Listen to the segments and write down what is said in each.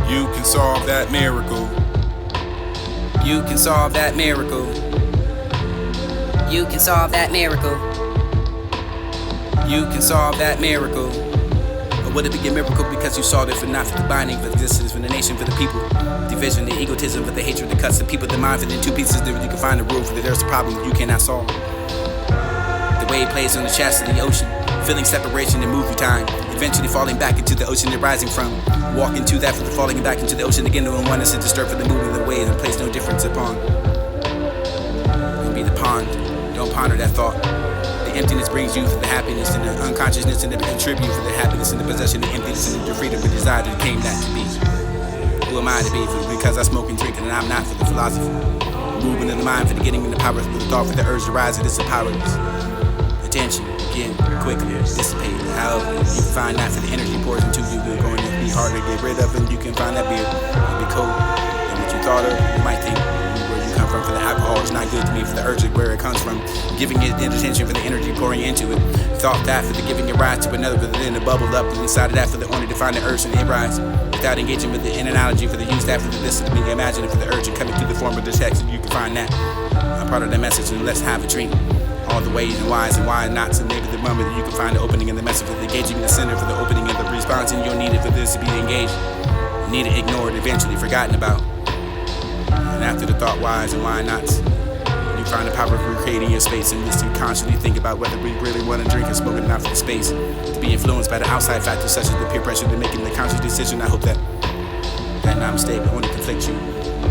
You can solve that miracle. You can solve that miracle. You can solve that miracle. You can solve that miracle. Or would it be a miracle because you solved it for not for the binding, for the existence, for the nation, for the people? Division, the egotism, for the hatred, the cuts, the people, the mind, for the two pieces that you can find the rule for that there's a problem you cannot solve. The way it plays on the chest of the ocean, feeling separation in movie time, eventually falling back into the ocean they're rising from. Walk into that for the falling back into the ocean again, doing one is to disturb for the movement of the waves and place no difference upon. Don't be the pond, don't ponder that thought. The emptiness brings you for the happiness and the unconsciousness and the contribute for the happiness and the possession, the emptiness and the freedom, the desire that came that to be. Who am I to be? Because I smoke and drink and I'm not for the philosophy. Movement of the mind for the getting in the power, for the thought, for the urge to rise, and this is powerless. Attention, again, quickly, dissipate. However, you can find that for the energy pours into you, you're going to be hard to get rid of, and you can find that beer. It'll be cold, and what you thought of, you might think where you come from for the alcohol is not good to me, for the urge of where it comes from. Giving it the attention for the energy pouring into it. Thought that for the giving it rise to another, but then it bubbled up, and inside of that for the only to find the urge and it rise. Without engaging with the analogy for the use that for the this to be imagined for the urge and coming through the form of the text, and you can find that. A part of the message, and let's have a drink. All the ways and whys and why nots, and maybe the moment that you can find the opening in the message for the engaging the center for the opening of the response, and you'll need it for this to be engaged. You need it ignored, eventually forgotten about. And after the thought whys and why nots, you find the power of recreating your space and this to constantly think about whether we really want to drink or smoke enough for the space to be influenced by the outside factors such as the peer pressure to making the conscious decision. I hope that non-mistake will only conflict you,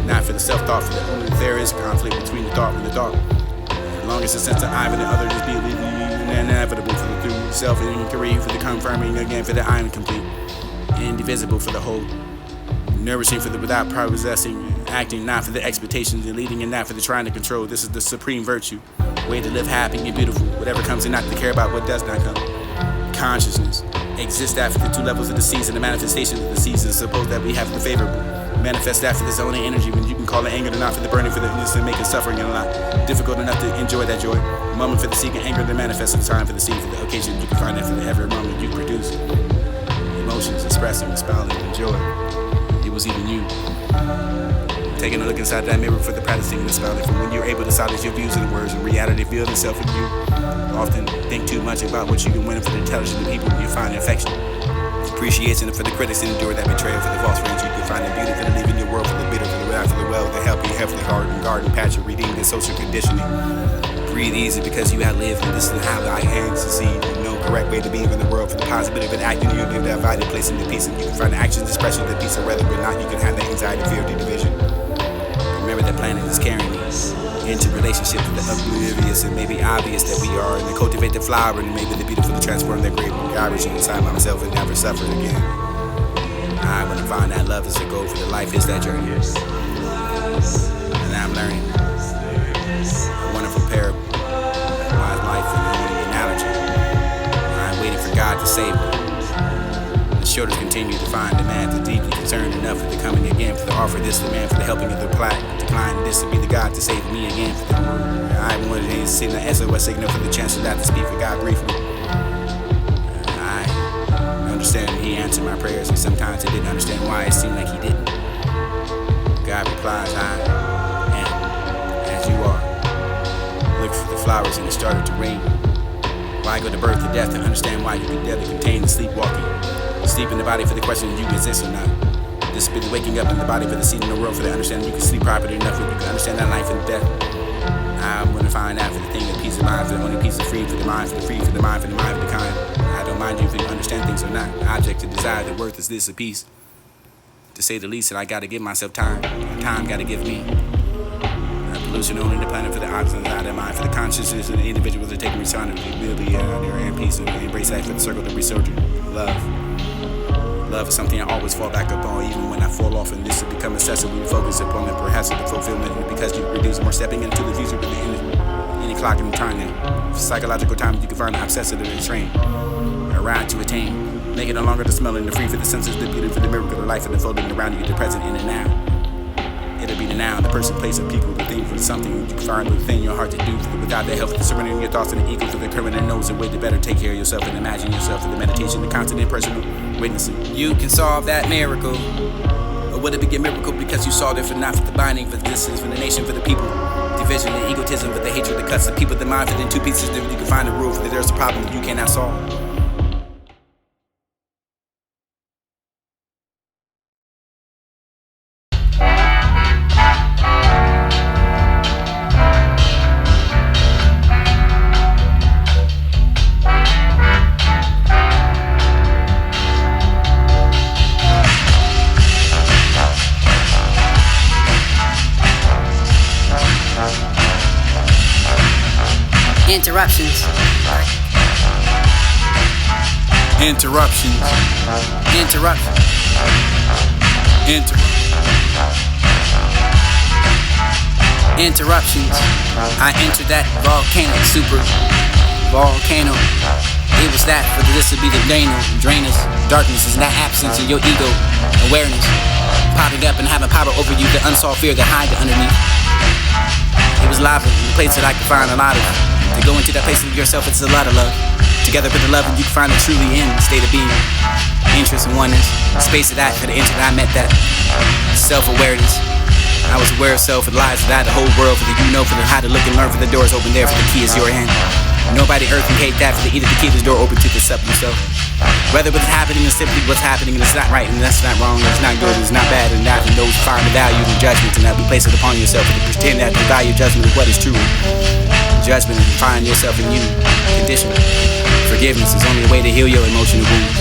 not for the self-thought, for the only there is a conflict between the thought and the thought. As long as the sense of I and the other just be inevitable for the through self and career for the confirming again for the I am complete, indivisible for the whole, nourishing for the without possessing, acting not for the expectations and leading and not for the trying to control. This is the supreme virtue, way to live happy and beautiful. Whatever comes in, not to care about what does not come. Consciousness exists after the two levels of the season, the manifestation of the season. Suppose that we have the favorable. Manifest that for the zone of energy when you can call it anger or not for the burning for the innocent making suffering and a lot difficult enough to enjoy that joy. Moment for the seeking anger that manifests at the time for the seed for the occasion. You can find that for the every moment you produce. Emotions expressing, spelling, and joy. It was even you. Taking a look inside that mirror for the practicing and the spelling. From when you're able to silence your views and words and reality feel itself in you. Often think too much about what you can win for the intelligent people you find affection. Appreciation for the critics and endure that betrayal for the false friends you can find the beauty for the leaving your world for the bitter for the without for the well the healthy healthy heart and garden patch of redeeming the social conditioning. Breathe easy because you have lived and this is how I am to see no correct way to be in the world for the possibility of an acting you live that divided place in the peace and you can find the actions expression of the peace or whether or not you can have the anxiety fear of the division. Remember that planet is carrying me into relationship with the oblivious and maybe obvious that we are and to cultivate the flower and maybe the beautiful to transform that great garbage inside myself and never suffer again. I want to find that love is the goal for the life is that journey. And I'm learning a wonderful parable of my life and the analogy. I'm waiting for God to save me. The shoulders continue to find the man to deeply concerned enough for the coming again for the offer this the man for the helping of the plot decline this to be the God to save me again for the I wanted to see the SOS signal for the chance of that to speak for God briefly. I understand he answered my prayers and sometimes I didn't understand why it seemed like he didn't. God replies, I am as you are. Look for the flowers and it started to rain. Why go to birth to death to understand why you could never contain the sleepwalking? Sleep in the body for the question of you exist or not. This be the waking up in the body for the seed in the world for the understanding you can sleep properly enough where you can understand that life and death. I'm gonna find out for the thing of peace of mind for the only peace of free for the mind for the free for the mind for the mind for the kind. I don't mind you if you understand things or not. The object of desire, the worth is this a piece. To say the least, that I gotta give myself time. Time gotta give me. Pollution only the planet for the oxygen out of mind for the consciousness of the individuals that take responsibility and peace and embrace that for the circle of resurgence. Love is something I always fall back upon, even when I fall off, and this will become excessively focused upon the perhaps of the fulfillment because you reduce more stepping into the future with the any clock in the time. And psychological time you can find the obsessive and train, a ride to attain, make it no longer the smell and the free for the senses, the beauty for the miracle of life and the folding around you, the present in and now. It'll be the now, the person, place, of people, the thing for something you can find within your heart to do without the help of the surrendering your thoughts and the ego for the current and knows a way to better take care of yourself and imagine yourself in the meditation, the constant impression of witnessing. You can solve that miracle. would it be a miracle because you saw it, if not for the binding, for the distance, for the nation, for the people. Division and egotism, for the hatred that cuts the people, the mind, for the two pieces that you can find a roof, that there's a problem that you cannot solve. Interruptions. Interruptions. Interruptions. Interruptions. I entered that volcanic super volcano. It was that, for this would be the drainers. Darkness is that absence of your ego awareness, popping up and having power over you, the unsolved fear that hide underneath. It was lava, the place that I could find a lot of. To go into that place of yourself, it's a lot of love. Together with the love, and you can find it truly in state of being. Interest and oneness. Space of that, for the internet, I met that. Self-awareness. I was aware of self, and lies of that, the whole world, for the you know, for the how to look and learn, for the doors open there, for the key is your hand. Nobody earth can hate that, for the either the key is door open to the self yourself. Whether what's happening is simply what's happening, and it's not right, and that's not wrong, and it's not good, and it's not bad, and that, and those find the value in judgment, and that we place it upon yourself, and to pretend that the value of judgment is what is true. Judgment and find yourself in you, condition. Forgiveness is only a way to heal your emotional wounds.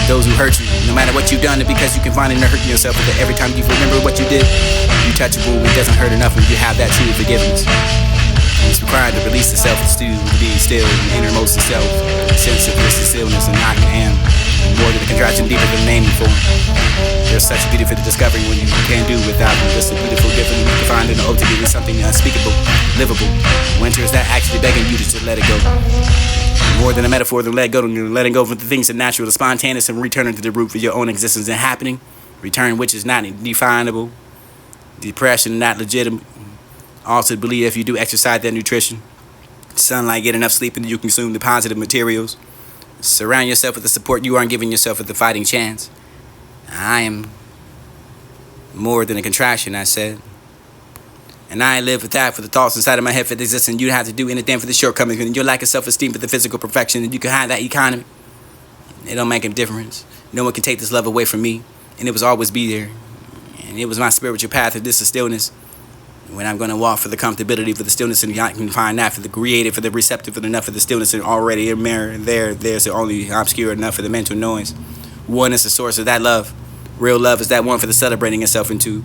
Those who hurt you, no matter what you've done, it's because you can find it in hurting yourself, but every time you remember what you did, you touch a wound, it doesn't hurt enough when you have that true forgiveness. It's required to release the self to be still in the innermost of self, sense of this stillness and not I am. More than a contraction, deeper than naming form. There's such beauty for the discovery when you can't do without it. There's a beautiful gift and you can find in the ultimate something unspeakable, livable. Winter is that actually begging you to just let it go. More than a metaphor than let go, letting go of the things that natural, the spontaneous, and returning to the root for your own existence and happening. Return which is not definable. Depression not legitimate. Also believe if you do exercise that nutrition, sunlight, get enough sleep, and you consume the positive materials. Surround yourself with the support you aren't giving yourself with the fighting chance. I am more than a contraction, I said. And I live with that, for the thoughts inside of my head for the existence. You don't have to do anything for the shortcomings and your lack of self-esteem for the physical perfection. And you can have that economy. It don't make a difference. No one can take this love away from me. And it was always be there. And it was my spiritual path of this is stillness. When I'm going to walk for the comfortability, for the stillness, and I can find that for the creative, for the receptive, and enough for the stillness, and already a mirror there's only obscure enough for the mental noise. One is the source of that love. Real love is that one for the celebrating itself into.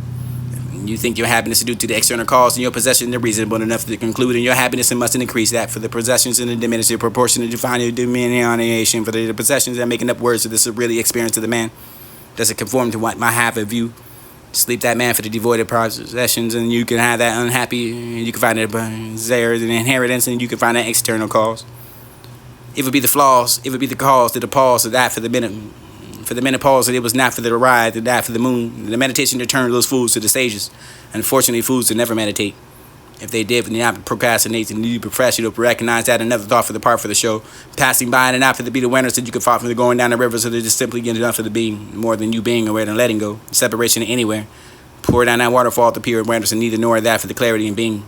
You think your happiness is due to the external cause and your possession are reasonable enough to conclude, and your happiness must increase that for the possessions and the diminished proportion of defining diminution for the possessions that making up words of this really experience to the man. Does it conform to what I have of you? Sleep that man for the devoid of possessions, and you can have that unhappy, and you can find it there an inheritance, and you can find that external cause. It would be the flaws, it would be the cause to the pause of that for the menopause, that it was not for the ride, that for the moon. The meditation to turn those fools to the sages. Unfortunately, fools would never meditate. If they did, then they not procrastinate and you professional to recognize that another thought for the part for the show. Passing by and not for the beat awareness that you can fall from the going down the river, so they're just simply getting enough for the being, more than you being aware than letting go. Separation anywhere. Pour down that waterfall to pure awareness and neither nor that for the clarity and being.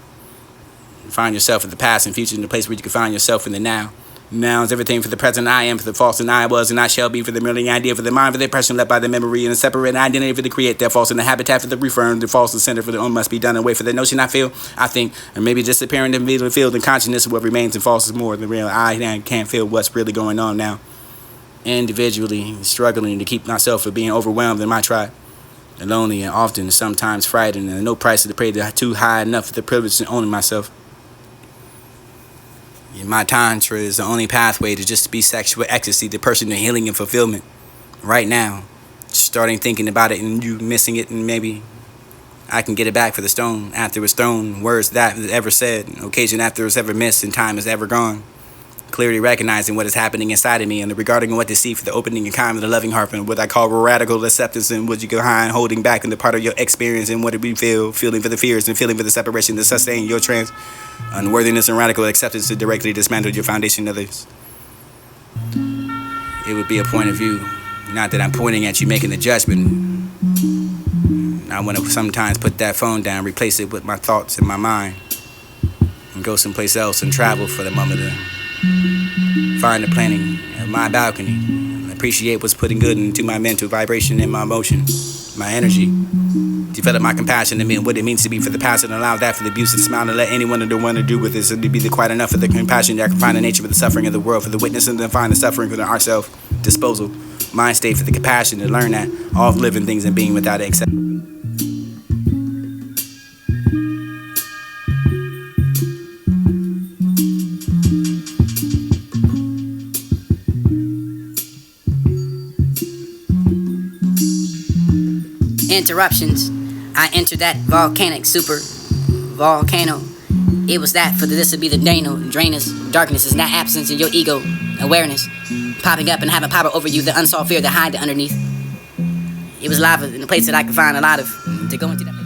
Find yourself in the past and future in the place where you can find yourself in the now. Now is everything for the present I am, for the false and I was and I shall be, for the merely idea, for the mind, for the impression left by the memory, and the separate identity for the create, that false in the habitat for the reaffirmed, the false and center for the own must be done away, for the notion I feel, I think, or maybe disappearing in the field and consciousness of what remains and false is more than real. I can't feel what's really going on now. Individually, struggling to keep myself from being overwhelmed in my tribe. Lonely and often, sometimes frightened, and no price to pay too high enough for the privilege to owning myself. My tantra is the only pathway to just be sexual ecstasy, the person to healing and fulfillment. Right now, starting thinking about it and you missing it, and maybe I can get it back for the stone after it's thrown. Words that was ever said, occasion after it's ever missed, and time is ever gone. Clearly recognizing what is happening inside of me and regarding what to see for the opening and kind of the loving heart and what I call radical acceptance and what you go behind holding back in the part of your experience and what it we feel, feeling for the fears and feeling for the separation to sustain your trans unworthiness and radical acceptance to directly dismantle your foundation of this. It would be a point of view, not that I'm pointing at you making the judgment, I want to sometimes put that phone down, replace it with my thoughts in my mind, and go someplace else and travel for the moment to find the planning of my balcony and appreciate what's putting good into my mental vibration and my emotion, my energy. Develop my compassion and what it means to be for the past and allow that for the abuse and smile and let anyone to want to do with this and to be quite enough for the compassion that I can find the nature of the suffering of the world for the witness and then find the suffering for the art self disposal. Mind state for the compassion to learn that all living things and being without exception. Interruptions. I entered that volcanic super volcano. It was that for this would be the drainers. Darkness is not absence in your ego awareness. Popping up and having power over you, the unsolved fear that hide underneath. It was lava in a place that I could find a lot of to go into that place.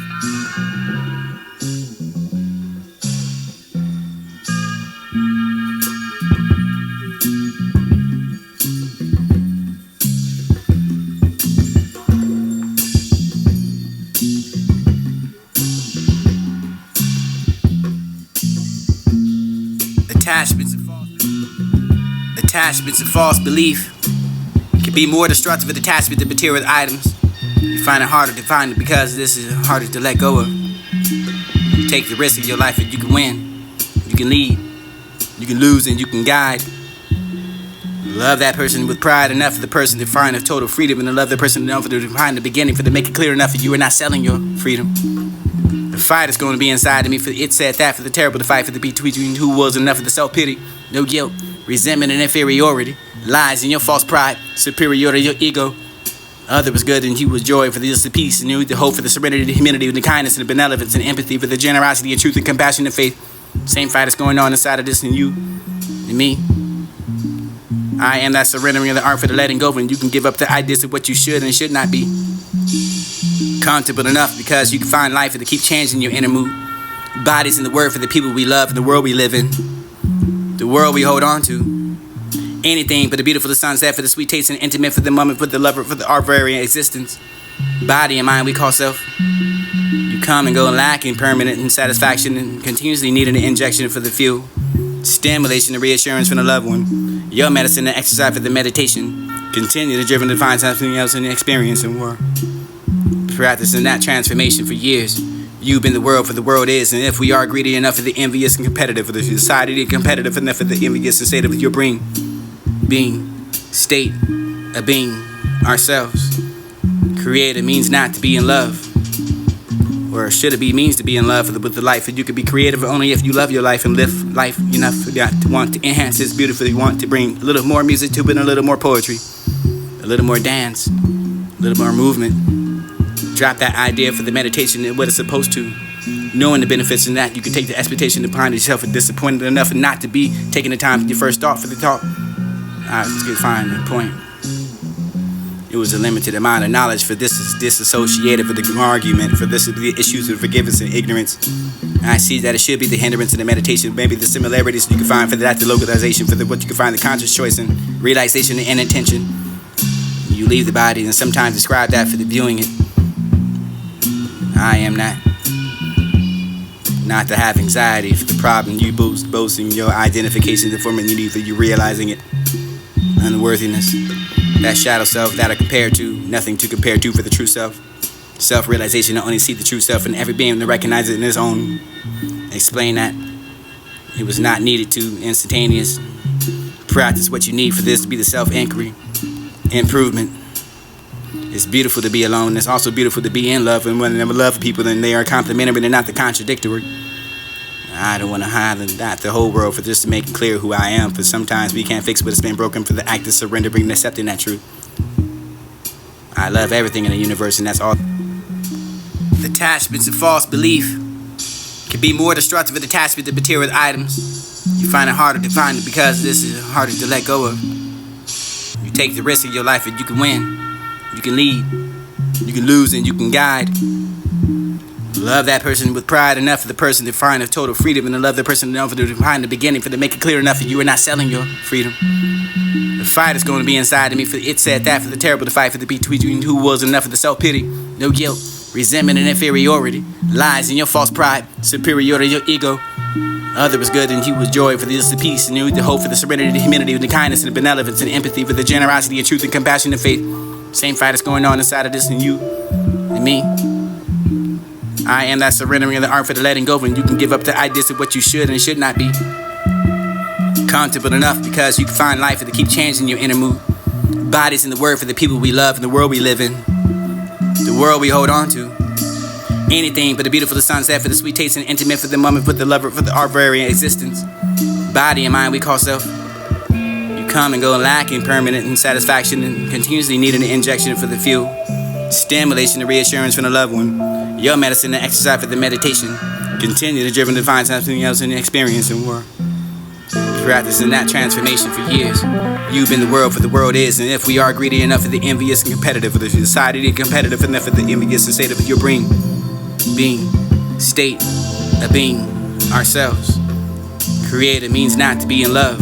Attachments and false belief can be more destructive of attachment than material items. You find it harder to find it because this is harder to let go of. You take the risk of your life and you can win, you can lead, you can lose and you can guide. Love that person with pride enough for the person to find a total freedom and to love that person enough to find the beginning for to make it clear enough that you are not selling your freedom. The fight is going to be inside of me for it said that for the terrible to fight for the between who was enough of the self-pity, no guilt, resentment and inferiority, lies in your false pride, superiority your ego. Other was good and he was joy for just the peace and you the hope for the serenity, the humanity, the kindness and the benevolence and empathy for the generosity and truth and compassion and faith. Same fight is going on inside of this and you and me. I am that surrendering of the art for the letting go and you can give up the ideas of what you should and should not be. Comfortable enough because you can find life and to keep changing your inner mood. Bodies in the word for the people we love and the world we live in. The world we hold on to. Anything but the beautiful, the sunset for the sweet taste and intimate for the moment, for the lover, for our very existence. Body and mind we call self. You come and go lacking permanent and satisfaction and continuously needing an injection for the fuel. Stimulation and reassurance from the loved one. Your medicine and exercise for the meditation. Continue to driven to find something else in the experience and war. Practicing that transformation for years. You've been the world for the world is, and if we are greedy enough for the envious and competitive for the society, competitive enough for the envious and state of your being, state of being ourselves. Created means not to be in love, or should it be means to be in love with the life. And you can be creative only if you love your life and live life enough to want to enhance this beautifully. Want to bring a little more music to it, and a little more poetry, a little more dance, a little more movement. Drop that idea for the meditation and what it's supposed to. Knowing the benefits in that, you can take the expectation upon yourself and disappointed enough and not to be taking the time for your first thought for the talk. Let's get fine the point. It was a limited amount of knowledge for this is disassociated for the argument, for this is the issues of forgiveness and ignorance. I see that it should be the hindrance in the meditation, maybe the similarities you can find for that, the localization, for what you can find the conscious choice and realization and intention. You leave the body and sometimes describe that for the viewing it. I am not to have anxiety for the problem you boasting your identification, the form you need for you realizing it. Unworthiness, that shadow self that I compare to, nothing to compare to for the true self. Self-realization to only see the true self in every being to recognize it in his own. Explain that it was not needed to instantaneous. Practice what you need for this to be the self-inquiry, improvement. It's beautiful to be alone. It's also beautiful to be in love. And when I love people, then they are complementary and not the contradictory. I don't want to hide that the whole world for just to make it clear who I am. For sometimes we can't fix what has been broken for the act of surrendering and accepting that truth. I love everything in the universe, and that's all. Attachments and false belief can be more destructive of attachment than material items. You find it harder to find it because this is harder to let go of. You take the risk of your life and you can win. You can lead, you can lose, and you can guide. Love that person with pride enough for the person to find a total freedom and to love the person enough to find the beginning for to make it clear enough that you are not selling your freedom. The fight is going to be inside of me for it said that for the terrible to fight for the between who was enough of the self-pity, no guilt, Resentment and inferiority lies in your false pride, superior to your ego. Other was good and he was joy for this the peace and the hope for the serenity, the humility, the kindness and the benevolence and empathy for the generosity and truth and compassion and faith. Same fight that's going on inside of this and you and me. I am that surrendering of the art for the letting go, and you can give up the ideas of what you should and should not be. Comfortable enough because you can find life and to keep changing your inner mood. Bodies in the word for the people we love and the world we live in. The world we hold on to. Anything but the beautiful, the sunset, for the sweet taste and intimate, for the moment, for the lover, for our very existence. Body and mind we call self. You come and go lacking permanent and satisfaction and continuously needing an injection for the fuel. Stimulation and reassurance from the loved one. Your medicine and exercise for the meditation. Continue to driven to find something else in the experience and work. Practicing that transformation for years. You've been the world for the world is, and if we are greedy enough for the envious and competitive, for the society competitive enough for the envious and state of your being, state of being ourselves. Created means not to be in love,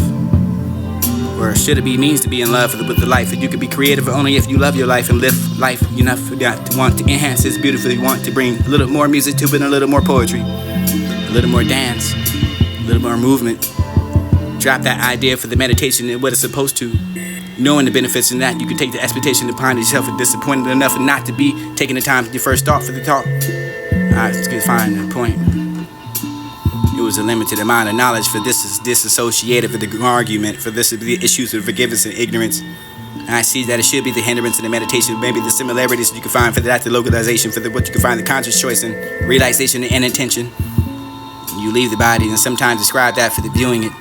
or should it be means to be in love with the life that you can be creative only if you love your life and live life enough to want to enhance this beautifully, want to bring a little more music to it and a little more poetry, a little more dance, a little more movement. Drop that idea for the meditation and what it's supposed to. Knowing the benefits in that, you can take the expectation upon yourself and disappointed enough and not to be taking the time to your first thought for the talk. I could find the point. It was a limited amount of knowledge for this is disassociated for the argument, for this is the issues of forgiveness and ignorance. And I see that it should be the hindrance in the meditation, maybe the similarities you can find for that, the localization, for what you can find the conscious choice and relaxation and intention. You leave the body and sometimes describe that for the viewing it.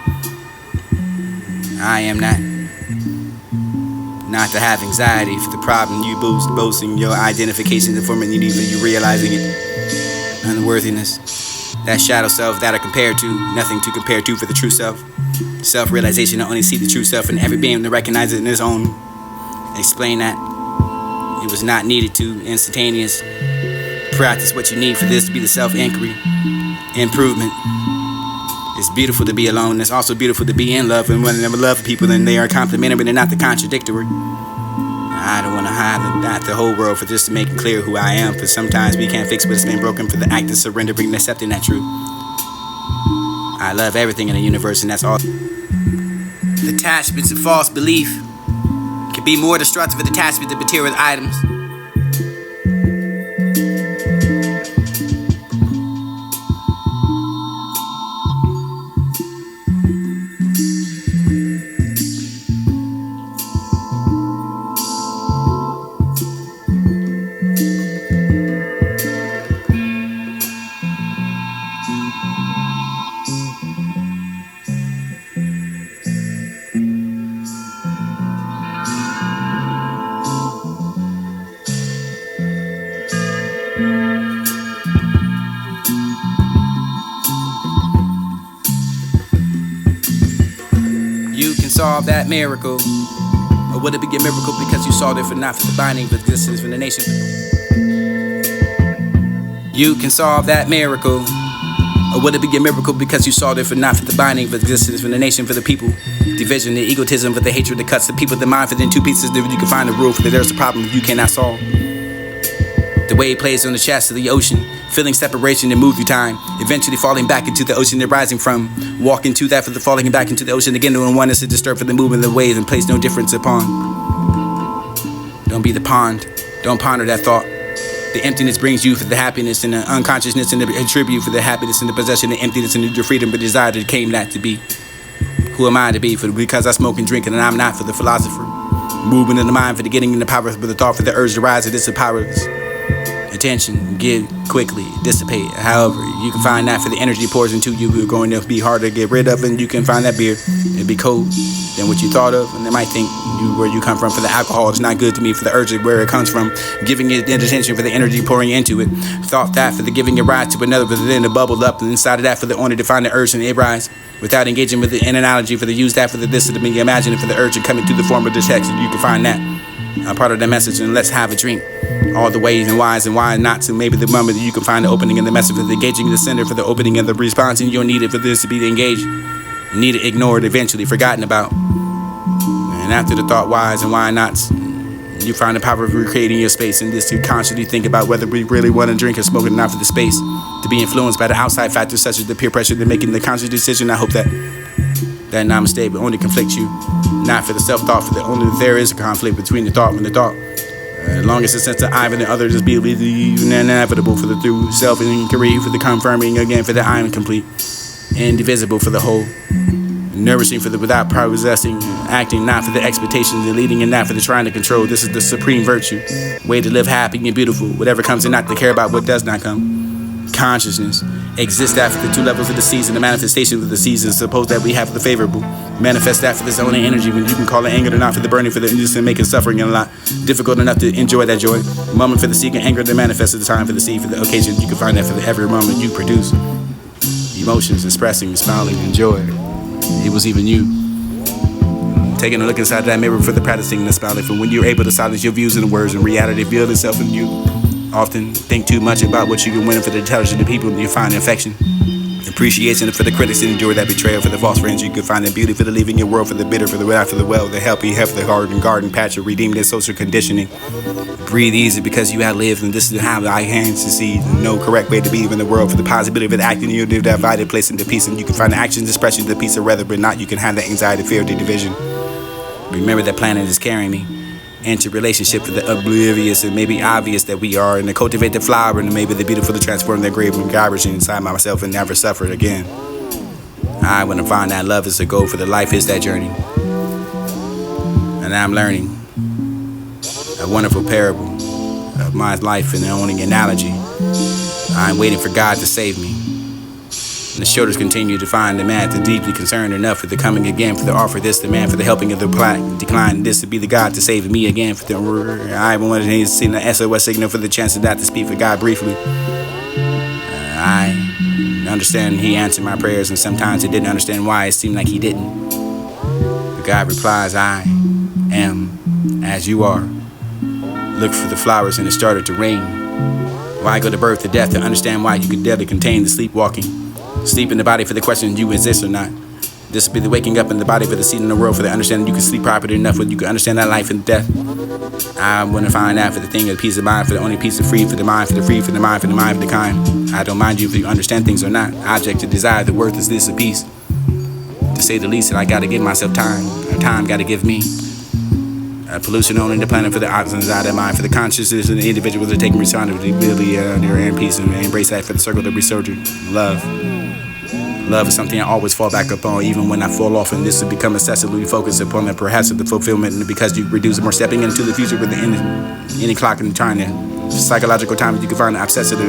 I am not to have anxiety for the problem you boasting your identification and forming you realizing it. Unworthiness. That shadow self that are compared to, nothing to compare to for the true self. Self-realization to only see the true self in every being to recognize it in his own. Explain that. It was not needed to instantaneous. Practice what you need for this to be the self-inquiry. Improvement. It's beautiful to be alone. It's also beautiful to be in love. And when I love people, then they are complementary and not the contradictory. I don't want to hide the whole world for just to make it clear who I am. For sometimes we can't fix what's been broken for the act of surrendering and accepting that truth. I love everything in the universe, and that's all. The attachments of false belief can be more destructive than attachment to material items. You can solve that miracle, or would it be a miracle because you solved it for not for the binding of existence from the nation? You can solve that miracle, or would it be a miracle because you solved it for not for the binding of existence from the nation, for the people? Division, the egotism, for the hatred that cuts the people, the mind for the in two pieces, you can find a rule for that there's a problem you cannot solve. The wave plays on the chest of the ocean, feeling separation and move through time, eventually falling back into the ocean they're rising from. Walk into that for the falling back into the ocean again, doing oneness to disturb for the movement of the waves and place no difference upon. Don't be the pond, don't ponder that thought. The emptiness brings you for the happiness and the unconsciousness and the attribute for the happiness and the possession, the emptiness and the freedom, but desire that came that to be. Who am I to be? Because I smoke and drink and I'm not for the philosopher. Movement in the mind for the getting in the power, for the thought for the urge to rise, it is a powerless. Attention, give quickly, dissipate. However, you can find that for the energy pours into you, who are going to be hard to get rid of, and you can find that beer. It'll be cold than what you thought of, and they might think where you come from for the alcohol. It's not good to me for the urge where it comes from. Giving it attention for the energy pouring into it. Thought that for the giving it rise to another, but then it bubbled up, and inside of that for the only to find the urge and it rise. Without engaging with the analogy for the use that for the this to be imagine it for the urge and coming through the form of the text, and you can find that. A part of the message, and let's have a drink. All the ways and whys and why not to maybe the moment that you can find the opening in the message for the engaging the sender for the opening and the response, and you'll need it for this to be engaged. You need it ignored, eventually forgotten about. And after the thought whys and why nots, you find the power of recreating your space. And this, you consciously think about whether we really want to drink or smoke enough for the space to be influenced by the outside factors such as the peer pressure to making the conscious decision. I hope that namaste will only conflict you, not for the self-thought, for the only there is a conflict between the thought and the thought. As long as the sense of I and the other just be inevitable for the through self and career, for the confirming again, for the I am complete, indivisible for the whole, nourishing for the without possessing, acting not for the expectations and leading and not for the trying to control. This is the supreme virtue, way to live happy and beautiful, whatever comes and not to care about what does not come. Consciousness exists after the two levels of the season, the manifestation of the season. Suppose that we have the favorable, manifest that for the zone of energy, when you can call it anger or not for the burning, for the innocent, making suffering a lot difficult enough to enjoy that joy. Moment for the seeking, anger to manifest at the time for the seed, for the occasion. You can find that for the every moment you produce emotions, expressing, smiling, and joy. It was even you taking a look inside that mirror for the practicing and smiling. For when you're able to silence your views and words and reality reveal itself in you. Often think too much about what you can win for the intelligent people, and you find affection, appreciation for the critics and endure that betrayal, for the false friends you can find the beauty, for the leaving your world, for the bitter, for the without, for the well, the healthy, for the garden patch, or redeem their social conditioning. Breathe easy because you outlive, and this is how I hands to see no correct way to be in the world, for the possibility of the acting you live that divided place into peace, and you can find the actions, expressions, the peace, or rather, but not you can have the anxiety, fear, the division. Remember that planet is carrying me into relationship for the oblivious and maybe obvious that we are, and to cultivate the flower and maybe the beautiful to transform that grave and garbage inside myself and never suffer it again. I want to find that love is the goal, for the life is that journey. And I'm learning a wonderful parable of my life and the only analogy. I'm waiting for God to save me. And the shoulders continue to find the man to deeply concerned enough for the coming again, for the offer this, the man for the helping of the decline, this to be the God to save me again, for the I wanted to see the SOS signal for the chance of not to speak for God briefly. I understand he answered my prayers, and sometimes I didn't understand why it seemed like he didn't. But God replies, I am as you are. Look for the flowers and it started to rain. Why go to birth to death to understand why you could dare to contain the sleepwalking? Sleep in the body for the question, do you exist or not? This will be the waking up in the body for the seed in the world, for the understanding you can sleep properly enough where you can understand that life and death. I want to find out for the thing of the peace of mind, for the only peace of free, for the mind, for the free, for the mind, for the mind, for the kind. I don't mind you if you understand things or not. Object to desire, the worth is this a peace. To say the least, that I gotta give myself time, or time gotta give me. Pollution only the planet for the oxygen out of mind, for the consciousness and the individual to take responsibility and peace and embrace that for the circle to be surgery. Love. Love is something I always fall back upon, even when I fall off, and this will become excessively focused upon the perhaps of the fulfillment, and because you reduce more stepping into the future with the any clock and trying to psychological time you can find the obsessive